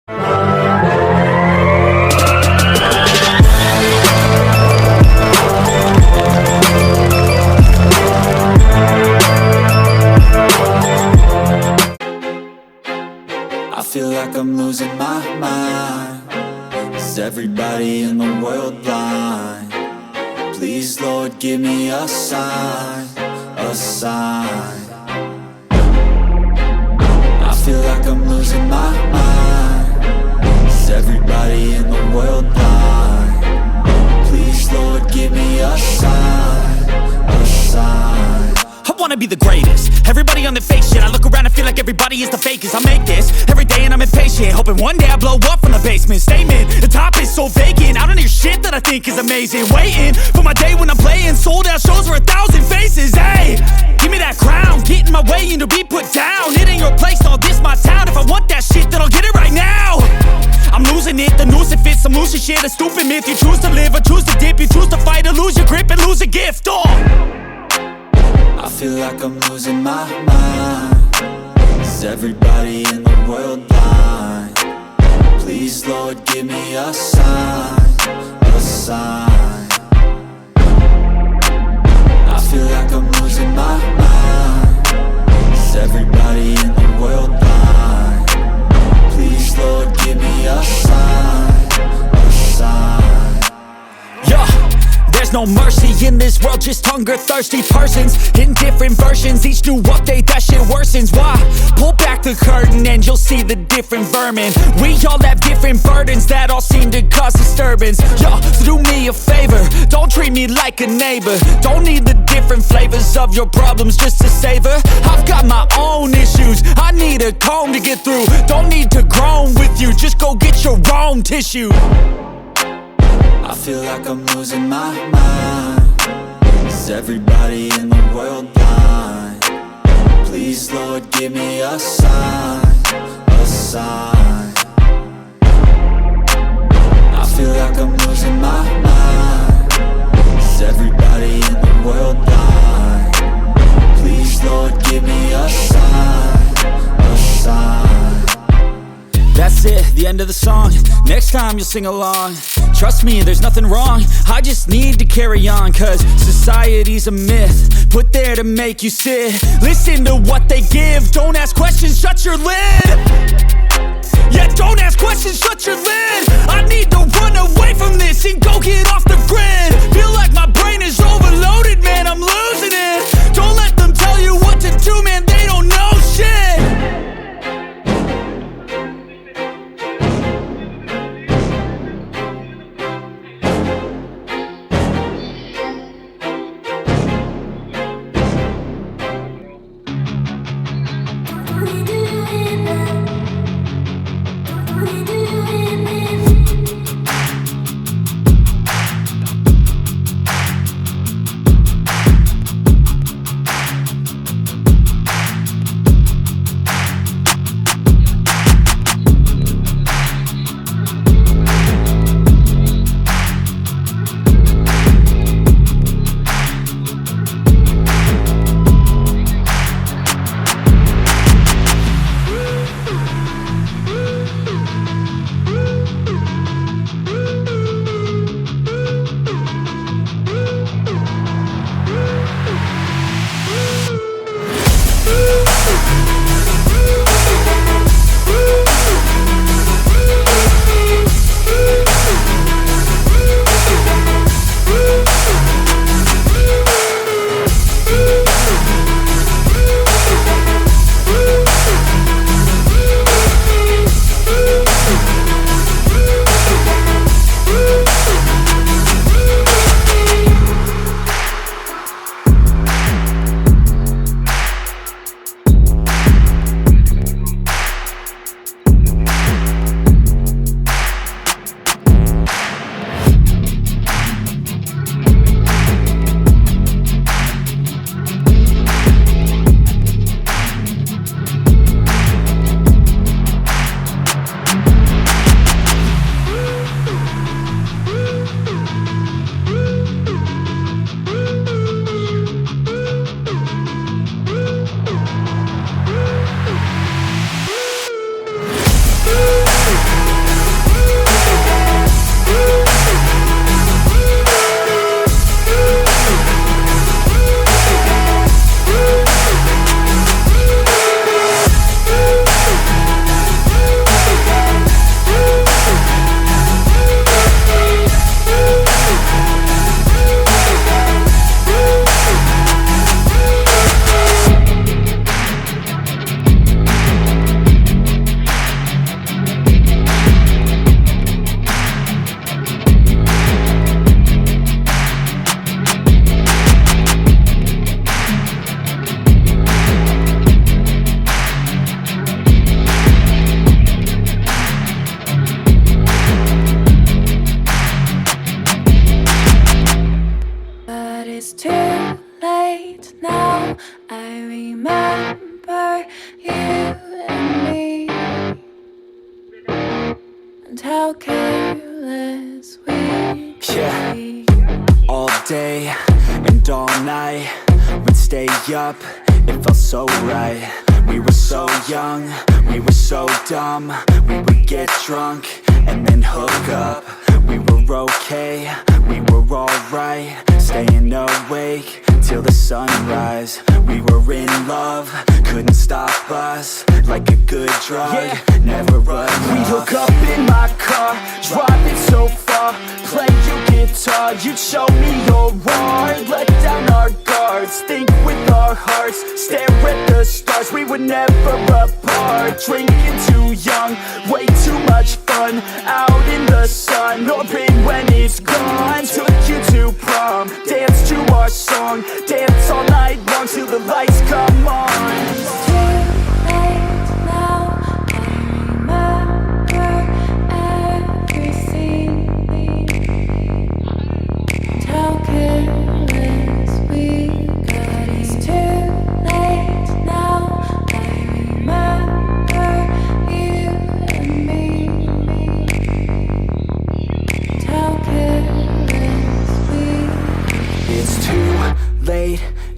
I feel like I'm losing my mind. Is everybody in the world blind? Please, Lord, give me a sign, a sign. I feel like I'm losing my mind. Is everybody in the world blind? Please, Lord, give me a sign, a sign. I wanna be the greatest. Everybody on the fake shit. I look around and feel like everybody is the fakest. I make this every day and I'm impatient, hoping one day I blow up from the basement. Statement, the top is so vacant. I don't hear shit that I think is amazing. Waiting for my day when I'm playing sold out shows for 1,000 faces. Hey, give me that crown, get in my way and to be put down. It ain't your place, all this my town. If I want that shit, then I'll get it right now. I'm losing it, the noose it fits. I'm losing shit, a stupid myth. You choose to live or choose to dip. You choose to fight or lose your grip and lose a gift. I feel like I'm losing my mind. Is everybody in the world blind? Please, Lord, give me a sign, a sign. I feel like I'm losing my mind. Is everybody in the world blind? Please, Lord, give me a sign, a sign. Yeah. There's no mercy in this world, just hunger-thirsty persons in different versions. Each new update, that shit worsens. Why? Pull back the curtain and you'll see the different vermin. We all have different burdens that all seem to cause disturbance. Yo, so do me a favor, don't treat me like a neighbor. Don't need the different flavors of your problems just to savor. I've got my own issues, I need a comb to get through. Don't need to groan with you, just go get your own tissue. I feel like I'm losing my mind. Is everybody in the world blind? Please, Lord, give me a sign, a sign. I feel like I'm losing my mind. Is everybody in the world blind? Please, Lord, give me a sign, a sign. That's it, the end of the song. Next time you'll sing along. Trust me, there's nothing wrong. I just need to carry on, cause society's a myth put there to make you sit. Listen to what they give. Don't ask questions, shut your lid. Yeah, don't ask questions, shut your lid. I need to run away from this and go get off the grid. Feel like my brain is overloaded, man, I'm losing it. Don't let them tell you what to do, man, they don't know shit. night, we'd stay up, it felt so right. We were so young, we were so dumb. We would get drunk and then hook up. We were okay, we were alright, staying awake till the sunrise. We were in love, couldn't stop us. Like a good drug, never run. We'd hook up in my car, driving so far, play your guitar, you'd show me your art. Let down our guards, think with our hearts, stare at the stars. We were never apart, drinking too young, way too much fun. Out in the sun, or pain when it's gone. Took you to prom, dance to our song, dance all night long till the lights come on.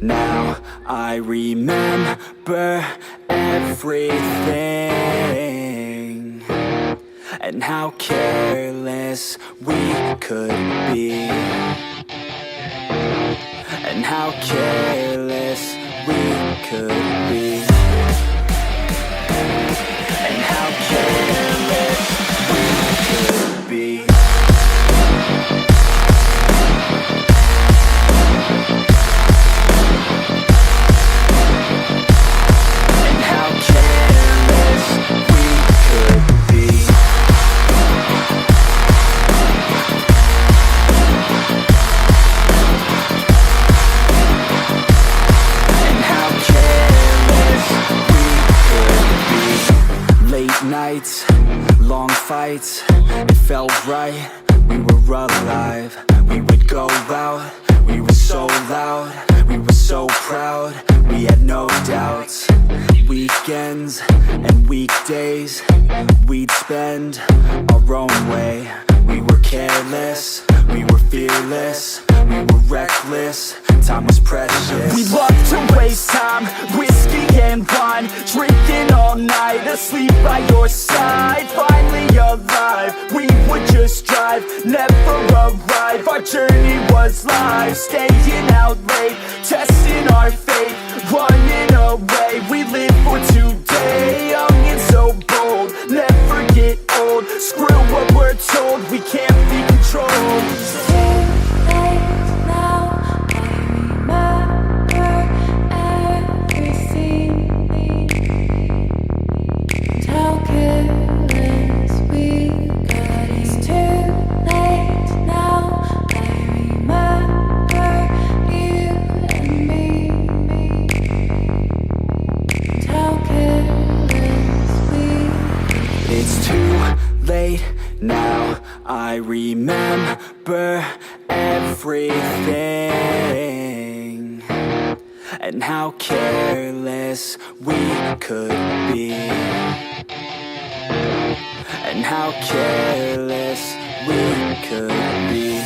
Now I remember everything, and how careless we could be, and how careless we could be, and how careless we could be. Nights, long fights, it felt right, we were alive. We would go out, we were so loud, we were so proud, we had no doubts. Weekends and weekdays, we'd spend our own way. We were careless, we were fearless, we were reckless, time was precious. We loved to waste time, whiskey and wine, drinking all night, asleep by your side. Finally alive, we would just drive, never arrive. Our journey was live, staying out late, testing our fate, running away. We live for today, young and so bold, never get old. Screw what we're told, we can't be controlled. Now I remember everything, and how careless we could be, and how careless we could be.